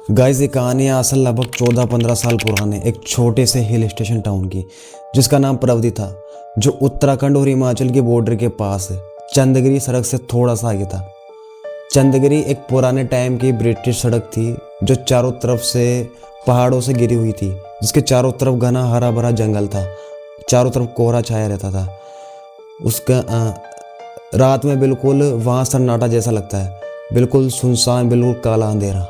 Guys ये कहानी है असल लगभग 14-15 साल पुराने एक छोटे से हिल स्टेशन टाउन की, जिसका नाम प्रवधि था, जो उत्तराखंड और हिमाचल के बॉर्डर के पास है। चंदगिरी सड़क से थोड़ा सा आगे था। चंदगिरी एक पुराने टाइम की ब्रिटिश सड़क थी, जो चारों तरफ से पहाड़ों से घिरी हुई थी, जिसके चारों तरफ घना हरा भरा जंगल था। चारों तरफ कोहरा छाया रहता था। उसका रात में बिल्कुल वहाँ सन्नाटा जैसा लगता है, बिल्कुल सुनसान, बिल्कुल काला अंधेरा।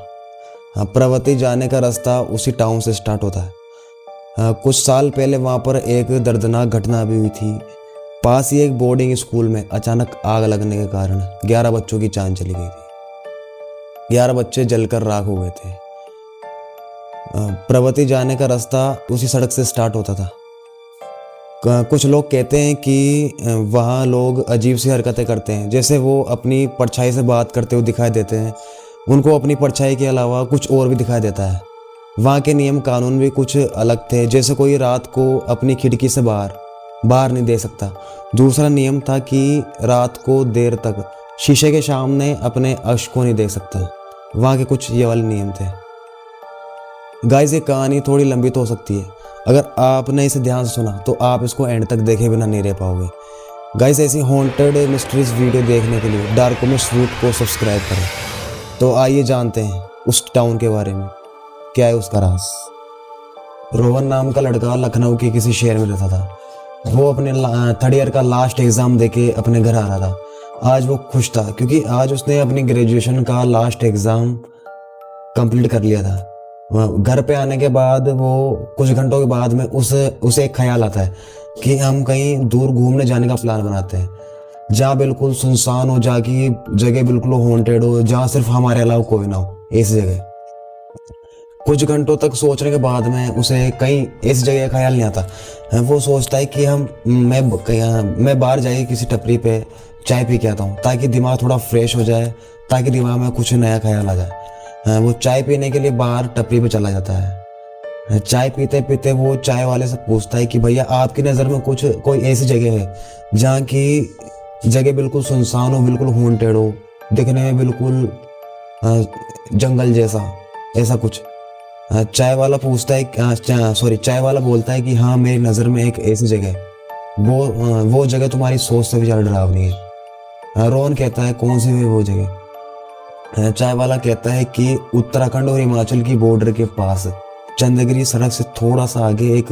हाँ, प्रवती जाने का रास्ता उसी टाउन से स्टार्ट होता है। हाँ, कुछ साल पहले वहाँ पर एक दर्दनाक घटना भी हुई थी। पास ही एक बोर्डिंग स्कूल में अचानक आग लगने के कारण 11 बच्चों की जान चली गई थी। 11 बच्चे जलकर राख हो गए थे। प्रवती जाने का रास्ता उसी सड़क से स्टार्ट होता था। कुछ लोग कहते हैं कि वहाँ लोग अजीब सी हरकतें करते हैं, जैसे वो अपनी परछाई से बात करते हुए दिखाई देते हैं। उनको अपनी परछाई के अलावा कुछ और भी दिखाई देता है। वहाँ के नियम कानून भी कुछ अलग थे, जैसे कोई रात को अपनी खिड़की से बाहर नहीं दे सकता। दूसरा नियम था कि रात को देर तक शीशे के सामने अपने अक्ष को नहीं देख सकते। वहाँ के कुछ ये वाले नियम थे। गाइस ये कहानी थोड़ी लंबी तो हो सकती है। अगर आपने इसे ध्यान से सुना तो आप इसको एंड तक देखे बिना नहीं रह पाओगे। गाइस ऐसी हॉन्टेड मिस्ट्रीज वीडियो देखने के लिए डार्कोमिस्ट रूट को सब्सक्राइब करें। तो आइए जानते हैं उस टाउन के बारे में, क्या है उसका राज। रोहन नाम का लड़का लखनऊ के किसी शहर में रहता था। वो अपने थर्ड ईयर का लास्ट एग्ज़ाम देके अपने घर आ रहा था। आज वो खुश था क्योंकि आज उसने अपनी ग्रेजुएशन का लास्ट एग्ज़ाम कंप्लीट कर लिया था। घर पे आने के बाद वो कुछ घंटों के बाद में उसे एक ख्याल आता है कि हम कहीं दूर घूमने जाने का प्लान बनाते हैं, जहाँ बिल्कुल सुनसान हो, जहाँ की जगह बिल्कुल हॉन्टेड हो, जहाँ सिर्फ हमारे अलावा कोई ना हो, ऐसी जगह। कुछ घंटों तक सोचने के बाद में उसे कहीं ऐसी जगह का ख्याल नहीं आता। वो सोचता है कि मैं बाहर जाके किसी टपरी पे चाय पी के आता हूँ, ताकि दिमाग थोड़ा फ्रेश हो जाए, ताकि दिमाग में कुछ नया ख्याल आ जाए। वो चाय पीने के लिए बाहर टपरी पे चला जाता है। चाय पीते पीते वो चाय वाले से पूछता है कि भैया आपकी नज़र में कोई ऐसी जगह है जहाँ की जगह बिल्कुल सुनसान हो, बिल्कुल हॉन्टेड हो, दिखने में बिल्कुल जंगल जैसा, ऐसा कुछ। चाय वाला चाय वाला बोलता है कि हाँ, मेरी नज़र में एक ऐसी जगह है, वो जगह तुम्हारी सोच से भी ज़्यादा डरावनी है। रोहन कहता है कौन सी है वो जगह। चाय वाला कहता है कि उत्तराखंड और हिमाचल की बॉर्डर के पास चंदगिरी सड़क से थोड़ा सा आगे एक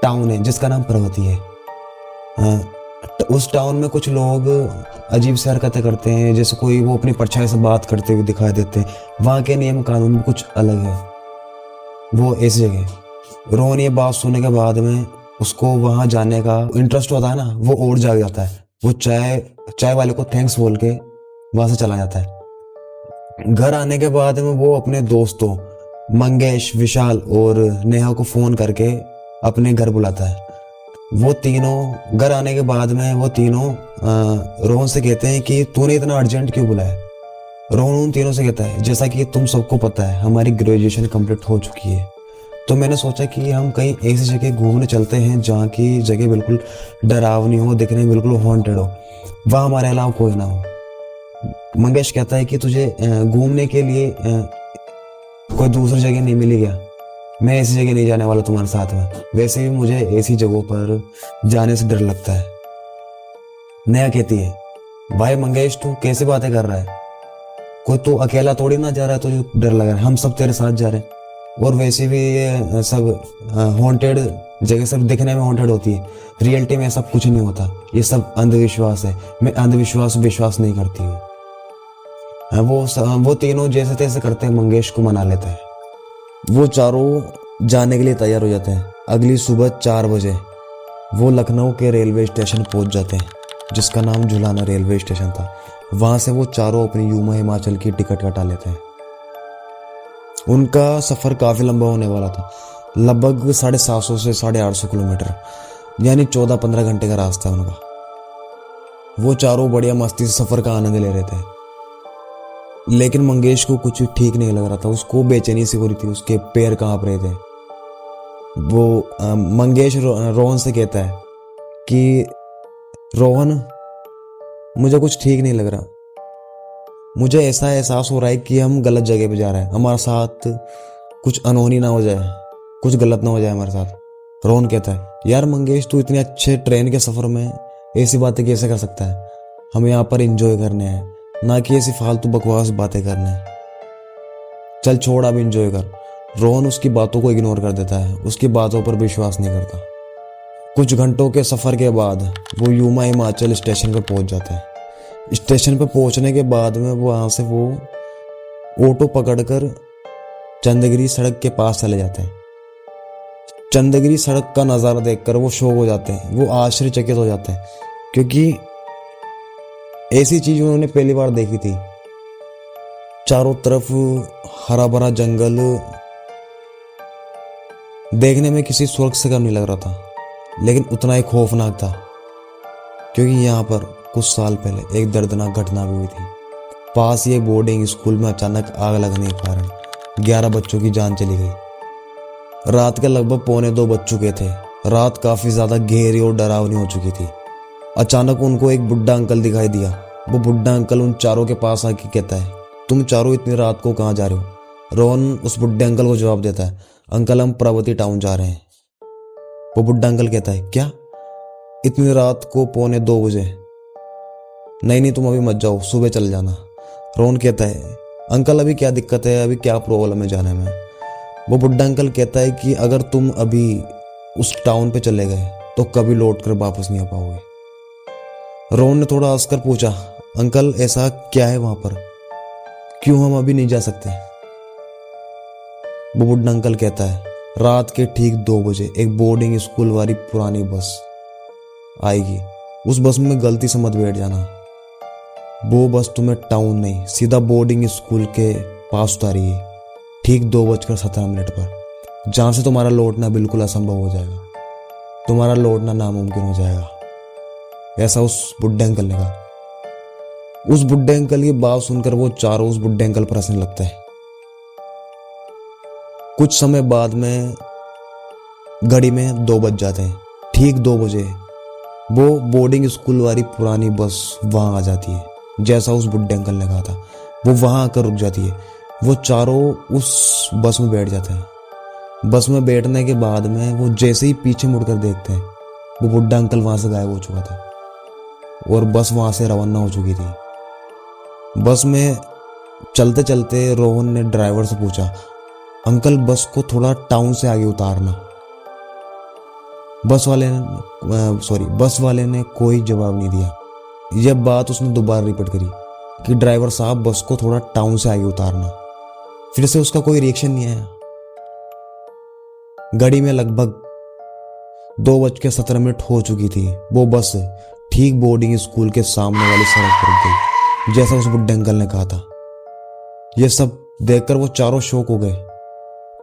टाउन है जिसका नाम प्रवती है। उस टाउन में कुछ लोग अजीब सी हरकतें करते हैं, जैसे कोई वो अपनी परछाई से बात करते हुए दिखाई देते हैं। वहाँ के नियम कानून भी कुछ अलग है। वो ऐसी जगह। रोहन ये बात सुनने के बाद में उसको वहाँ जाने का इंटरेस्ट होता है ना, वो और जाग जाता है। वो चाय वाले को थैंक्स बोल के वहाँ से चला जाता है। घर आने के बाद में वो अपने दोस्तों मंगेश, विशाल और नेहा को फ़ोन करके अपने घर बुलाता है। वो तीनों घर आने के बाद में वो तीनों रोहन से कहते हैं कि तूने इतना अर्जेंट क्यों बुलाया। रोहन उन तीनों से कहता है जैसा कि तुम सबको पता है हमारी ग्रेजुएशन कंप्लीट हो चुकी है, तो मैंने सोचा कि हम कहीं ऐसी जगह घूमने चलते हैं जहाँ की जगह बिल्कुल डरावनी हो, दिखने में बिल्कुल हॉन्टेड हो, वहाँ हमारे अलावा कोई ना हो। मंगेश कहता है कि तुझे घूमने के लिए कोई दूसरी जगह नहीं मिली क्या? मैं ऐसी जगह नहीं जाने वाला तुम्हारे साथ में, वैसे भी मुझे ऐसी जगहों पर जाने से डर लगता है। नेहा कहती है भाई मंगेश तू कैसे बातें कर रहा है, कोई तू अकेला थोड़ी ना जा रहा है, तुझे डर लग रहा है, हम सब तेरे साथ जा रहे हैं। और वैसे भी ये सब हॉन्टेड जगह सिर्फ दिखने में हॉन्टेड होती है, रियलिटी में सब कुछ नहीं होता, ये सब अंधविश्वास है। मैं विश्वास नहीं करती हूँ। वो तीनों जैसे तैसे करते हैं मंगेश को मना लेते हैं। वो चारों जाने के लिए तैयार हो जाते हैं। अगली सुबह 4 बजे वो लखनऊ के रेलवे स्टेशन पहुंच जाते हैं, जिसका नाम झुलाना रेलवे स्टेशन था। वहां से वो चारों अपनी यूमा हिमाचल की टिकट कटा लेते हैं। उनका सफ़र काफ़ी लंबा होने वाला था, लगभग 750 से 850 किलोमीटर, यानी 14-15 घंटे का रास्ता है उनका। वो चारों बढ़िया मस्ती से सफ़र का आनंद ले रहे थे, लेकिन मंगेश को कुछ ठीक नहीं लग रहा था। उसको बेचैनी सी हो रही थी, उसके पैर कांप रहे थे। वो मंगेश रोहन से कहता है कि रोहन मुझे कुछ ठीक नहीं लग रहा, मुझे ऐसा एहसास हो रहा है कि हम गलत जगह पे जा रहे हैं, हमारे साथ कुछ अनहोनी ना हो जाए, कुछ गलत ना हो जाए हमारे साथ। रोहन कहता है, यार मंगेश तू इतने अच्छे ट्रेन के सफ़र में ऐसी बातें कैसे कर सकता है? हमें यहाँ पर एंजॉय करने हैं, ना कि ऐसी फालतू बकवास बातें करने हैं। चल छोड़, अब एंजॉय कर। रोहन उसकी बातों को इग्नोर कर देता है, उसकी बातों पर विश्वास नहीं करता। कुछ घंटों के सफ़र के बाद वो यूमा हिमाचल स्टेशन पर पहुंच जाता है। स्टेशन पर पहुंचने के बाद में वहाँ से वो ऑटो पकड़कर चंदगिरी सड़क के पास चले जाते हैं। चंदगिरी सड़क का नज़ारा देखकर वो शॉक हो जाते हैं, वो आश्चर्यचकित हो जाते हैं, क्योंकि ऐसी चीज़ उन्होंने पहली बार देखी थी। चारों तरफ हरा भरा जंगल देखने में किसी स्वर्ग से कम नहीं लग रहा था, लेकिन उतना ही खौफनाक था, क्योंकि यहाँ पर कुछ साल पहले एक दर्दनाक घटना भी हुई थी। पास ही एक बोर्डिंग स्कूल में अचानक आग लगने के कारण 11 बच्चों की जान चली गई। रात के लगभग 1:45 बज चुके थे। रात काफ़ी ज़्यादा गहरी और डरावनी हो चुकी थी। अचानक उनको एक बुढ़ा अंकल दिखाई दिया। वो बुढ़ा अंकल उन चारों के पास आके कहता है, तुम चारों इतनी रात को कहाँ जा रहे हो? रोहन उस बुढ़े अंकल को जवाब देता है, अंकल हम प्रवती टाउन जा रहे हैं। वो बुढ़ा अंकल कहता है, क्या इतनी रात को 1:45 बजे? नहीं तुम अभी मत जाओ, सुबह चल जाना। रोहन कहता है, अंकल अभी क्या दिक्कत है, अभी क्या प्रॉब्लम है जाने में? वो बुढ़ा अंकल कहता है कि अगर तुम अभी उस टाउन पे चले गए तो कभी लौट कर वापस नहीं आ पाओगे। रोहन ने थोड़ा हंसकर पूछा, अंकल ऐसा क्या है वहां पर, क्यों हम अभी नहीं जा सकते? वो बुढ़ा अंकल कहता है, रात के ठीक 2 बजे एक बोर्डिंग स्कूल वाली पुरानी बस आएगी। उस बस में गलती से मत बैठ जाना। वो बस तुम्हें टाउन नहीं, सीधा बोर्डिंग स्कूल के पास उतारेगी, ठीक 2:17 पर, जहाँ से तुम्हारा लौटना बिल्कुल असंभव हो जाएगा, तुम्हारा लौटना नामुमकिन हो जाएगा। ऐसा उस बुढ़े अंकल ने कहा। उस बुढ़े अंकल की बात सुनकर वो चारों उस बुढ़े अंकल पर हंसने लगते हैं। कुछ समय बाद में घड़ी में 2 बज जाते हैं। ठीक 2 बजे वो बोर्डिंग स्कूल वाली पुरानी बस वहां आ जाती है, जैसा उस बुढ़े अंकल ने कहा था। वो वहां आकर रुक जाती है। वो चारों उस बस में बैठ जाते हैं। बस में बैठने के बाद में वो जैसे ही पीछे मुड़कर देखते हैं, वो बुढ़ा अंकल वहां से गायब हो चुका था और बस वहां से रवाना हो चुकी थी। बस में चलते चलते रोहन ने ड्राइवर से पूछा, अंकल बस को थोड़ा टाउन से आगे उतारना। बस वाले ने कोई जवाब नहीं दिया। यह बात उसने दोबारा रिपीट करी कि ड्राइवर साहब बस को थोड़ा टाउन से आगे उतारना। फिर से उसका कोई रिएक्शन नहीं आया। घड़ी में लगभग 2:17 हो चुकी थी। वो बस ठीक बोर्डिंग स्कूल के सामने वाली सड़क पर रुक गई, जैसा उस बुढ़े अंकल ने कहा था। यह सब देखकर वो चारों शॉक हो गए,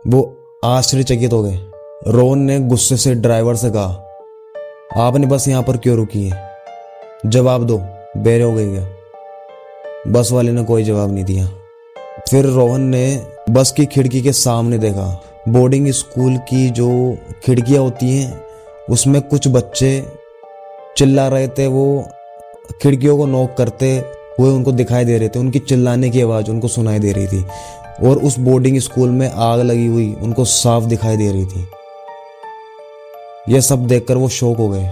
वो आश्चर्यचकित हो गए। रोहन ने गुस्से से ड्राइवर से कहा, आपने बस यहाँ पर क्यों रुकी है? जवाब दो, बेर हो गई क्या? बस वाले ने कोई जवाब नहीं दिया। फिर रोहन ने बस की खिड़की के सामने देखा। बोर्डिंग स्कूल की जो खिड़कियाँ होती हैं उसमें कुछ बच्चे चिल्ला रहे थे। वो खिड़कियों को नॉक करते हुए उनको दिखाई दे रहे थे। उनकी चिल्लाने की आवाज़ उनको सुनाई दे रही थी और उस बोर्डिंग स्कूल में आग लगी हुई उनको साफ दिखाई दे रही थी। यह सब देखकर वो शॉक हो गए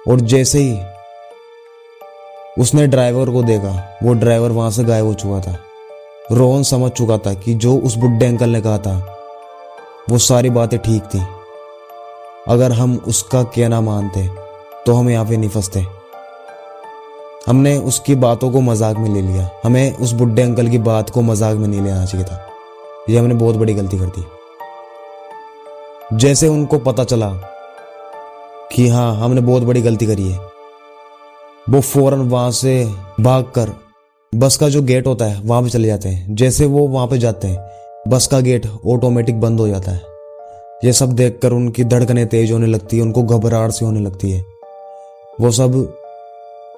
और जैसे ही उसने ड्राइवर को देखा, वो ड्राइवर वहां से गायब हो चुका था। रोहन समझ चुका था कि जो उस बुढ़े अंकल ने कहा था वो सारी बातें ठीक थी। अगर हम उसका कहना मानते तो हम यहाँ पे नहीं फंसते। हमने उसकी बातों को मजाक में ले लिया। हमें उस बुढ़े अंकल की बात को मजाक में नहीं लेना चाहिए था। ये हमने बहुत बड़ी गलती कर दी। जैसे उनको पता चला कि हाँ हमने बहुत बड़ी गलती करी है, वो फौरन वहां से भागकर बस का जो गेट होता है वहां पे चले जाते हैं। जैसे वो वहां पे जाते हैं बस का गेट ऑटोमेटिक बंद हो जाता है। ये सब देखकर उनकी धड़कनें तेज होने लगती है, उनको घबराहट सी होने लगती है। वो सब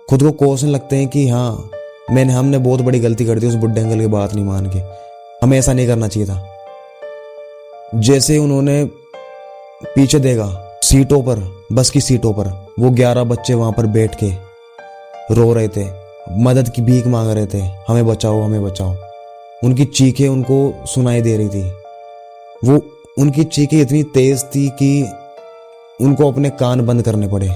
खुद को कोसने लगते हैं कि हाँ हमने बहुत बड़ी गलती कर दी उस बुढ़े अंकल की बात नहीं मान के। हमें ऐसा नहीं करना चाहिए था। जैसे उन्होंने पीछे देखा, सीटों पर, बस की सीटों पर वो 11 बच्चे वहां पर बैठ के रो रहे थे। मदद की भीख मांग रहे थे, हमें बचाओ हमें बचाओ। उनकी चीखें उनको सुनाई दे रही थी। वो उनकी चीखें इतनी तेज थी कि उनको अपने कान बंद करने पड़े।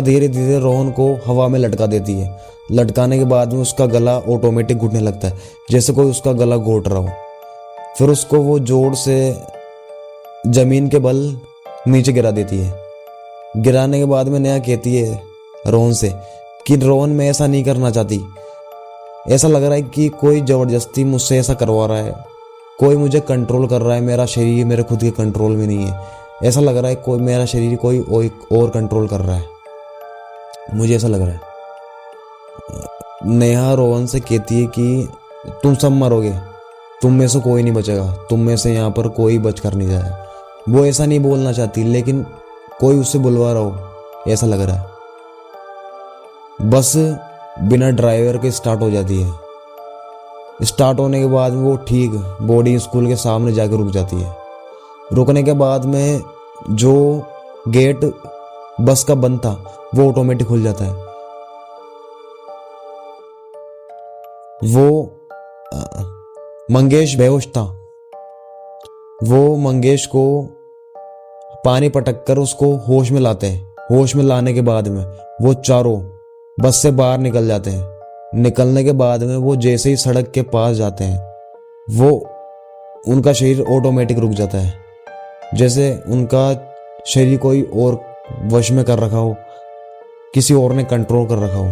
धीरे धीरे रोहन को हवा में लटका देती है। लटकाने के बाद में उसका गला ऑटोमेटिक घुटने लगता है, जैसे कोई उसका गला घोट रहा हो। फिर उसको वो जोर से जमीन के बल नीचे गिरा देती है। गिराने के बाद में नेहा कहती है रोहन से कि रोहन, मैं ऐसा नहीं करना चाहती। ऐसा लग रहा है कि कोई ज़बरदस्ती मुझसे ऐसा करवा रहा है, कोई मुझे कंट्रोल कर रहा है। मेरा शरीर मेरे खुद के कंट्रोल में नहीं है। ऐसा लग रहा है कोई मेरा शरीर कोई और कंट्रोल कर रहा है, मुझे ऐसा लग रहा है। नेहा रोहन से कहती है कि तुम सब मरोगे, तुम में से कोई नहीं बचेगा, तुम में से यहाँ पर कोई बच कर नहीं जाएगा। वो ऐसा नहीं बोलना चाहती, लेकिन कोई उससे बुलवा रहा हो ऐसा लग रहा है। बस बिना ड्राइवर के स्टार्ट हो जाती है। स्टार्ट होने के बाद वो ठीक बोर्डिंग स्कूल के सामने जाकर रुक जाती है। रुकने के बाद में जो गेट बस का बंद था वो ऑटोमेटिक खुल जाता है। वो मंगेश बेहोश था। वो मंगेश को पानी पटक कर उसको होश में लाते हैं। होश में लाने के बाद में वो चारों बस से बाहर निकल जाते हैं। निकलने के बाद में वो जैसे ही सड़क के पास जाते हैं, वो उनका शरीर ऑटोमेटिक रुक जाता है, जैसे उनका शरीर कोई और वश में कर रखा हो, किसी और ने कंट्रोल कर रखा हो।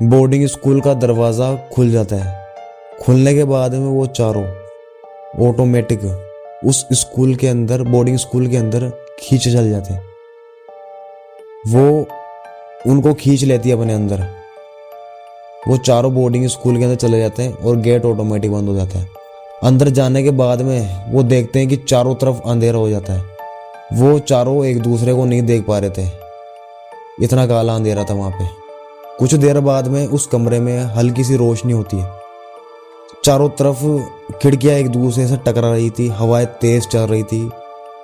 बोर्डिंग स्कूल का दरवाज़ा खुल जाता है। खुलने के बाद में वो चारों ऑटोमेटिक उस स्कूल के अंदर, बोर्डिंग स्कूल के अंदर खींचे चल जाते हैं। वो उनको खींच लेती है अपने अंदर। वो चारों बोर्डिंग स्कूल के अंदर चले जाते हैं और गेट ऑटोमेटिक बंद हो जाता है। अंदर जाने के बाद में वो देखते हैं कि चारों तरफ अंधेरा हो जाता है। वो चारों एक दूसरे को नहीं देख पा रहे थे, इतना काला अंधेरा था वहाँ पे। कुछ देर बाद में उस कमरे में हल्की सी रोशनी होती है। चारों तरफ खिड़कियां एक दूसरे से टकरा रही थी, हवाएं तेज चल रही थी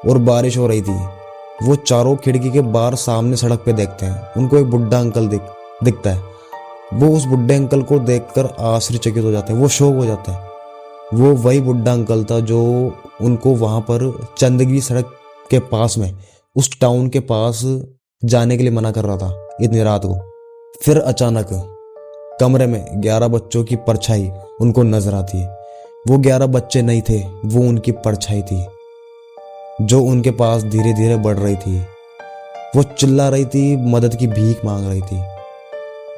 और बारिश हो रही थी। वो चारों खिड़की के बाहर सामने सड़क पे देखते हैं। उनको एक बुढ़ा अंकल दिखता है। वो उस बुढ़े अंकल को देखकर आश्चर्यचकित हो जाते हैं, वो शॉक हो जाते हैं। वो वही बुढ़ा अंकल था जो उनको वहां पर चंदगी सड़क के पास में, उस टाउन के पास जाने के लिए मना कर रहा था इतनी रात को। फिर अचानक कमरे में 11 बच्चों की परछाई उनको नजर आती है। वो 11 बच्चे नहीं थे, वो उनकी परछाई थी जो उनके पास धीरे धीरे बढ़ रही थी। वो चिल्ला रही थी, मदद की भीख मांग रही थी।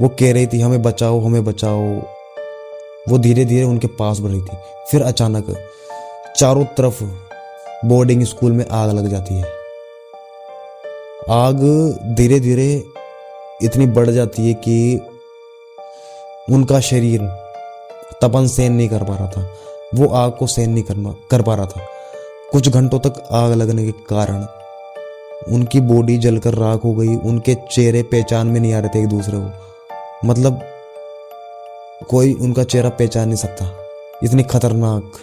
वो कह रही थी हमें बचाओ हमें बचाओ। वो धीरे धीरे उनके पास बढ़ रही थी। फिर अचानक चारों तरफ बोर्डिंग स्कूल में आग लग जाती है। आग धीरे धीरे इतनी बढ़ जाती है कि उनका शरीर तपन सहन नहीं कर पा रहा था। वो आग को सहन नहीं कर पा रहा था। कुछ घंटों तक आग लगने के कारण उनकी बॉडी जलकर राख हो गई। उनके चेहरे पहचान में नहीं आ रहे थे एक दूसरे को, मतलब कोई उनका चेहरा पहचान नहीं सकता। इतनी खतरनाक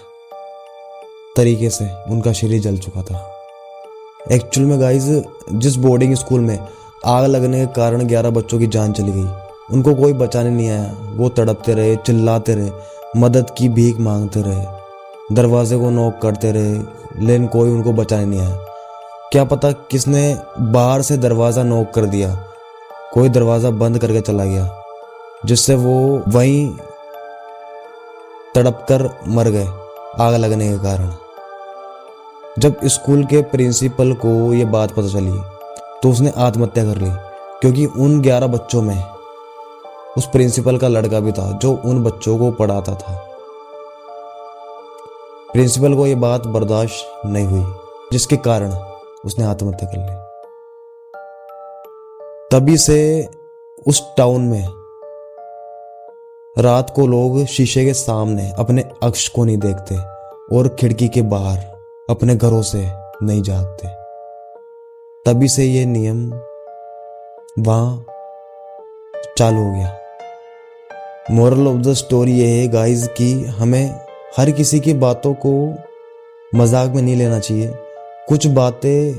तरीके से उनका शरीर जल चुका था। एक्चुअल में गाइस, जिस बोर्डिंग स्कूल में आग लगने के कारण 11 बच्चों की जान चली गई, उनको कोई बचाने नहीं आया। वो तड़पते रहे, चिल्लाते रहे, मदद की भीख मांगते रहे, दरवाजे को नॉक करते रहे, लेकिन कोई उनको बचाने नहीं आया। क्या पता किसने बाहर से दरवाज़ा नॉक कर दिया, कोई दरवाज़ा बंद करके चला गया, जिससे वो वहीं तड़प कर मर गए आग लगने के कारण। जब स्कूल के प्रिंसिपल को ये बात पता चली तो उसने आत्महत्या कर ली, क्योंकि उन 11 बच्चों में उस प्रिंसिपल का लड़का भी था जो उन बच्चों को पढ़ाता था। प्रिंसिपल को ये बात बर्दाश्त नहीं हुई, जिसके कारण उसने आत्महत्या कर ली। तभी से उस टाउन में रात को लोग शीशे के सामने अपने अक्ष को नहीं देखते और खिड़की के बाहर अपने घरों से नहीं जागते। तभी से ये नियम वहां चालू हो गया। मोरल ऑफ द स्टोरी ये है गाइज कि हमें हर किसी की बातों को मजाक में नहीं लेना चाहिए। कुछ बातें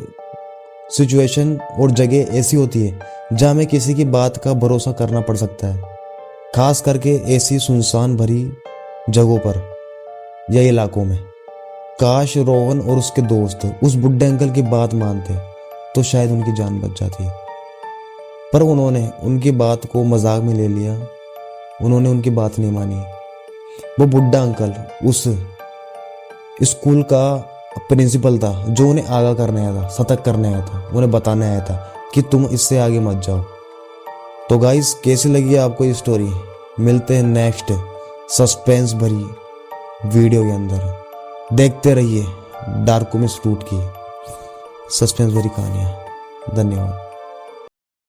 सिचुएशन और जगह ऐसी होती है जहाँ हमें किसी की बात का भरोसा करना पड़ सकता है, खास करके ऐसी सुनसान भरी जगहों पर या इलाकों में। काश रोहन और उसके दोस्त उस बुड्ढे अंकल की बात मानते तो शायद उनकी जान बच जाती, पर उन्होंने उनकी बात को मजाक में ले लिया। उन्होंने उनकी बात नहीं मानी। वो बुड्ढा अंकल उस स्कूल का प्रिंसिपल था जो उन्हें आगाह करने आया था, सतर्क करने आया था, उन्हें बताने आया था कि तुम इससे आगे मत जाओ। तो गाइस, कैसी लगी आपको ये स्टोरी? मिलते हैं नेक्स्ट सस्पेंस भरी वीडियो के अंदर। देखते रहिए डार्क कॉमिक्स रूट की सस्पेंस भरी कहानियाँ। धन्यवाद।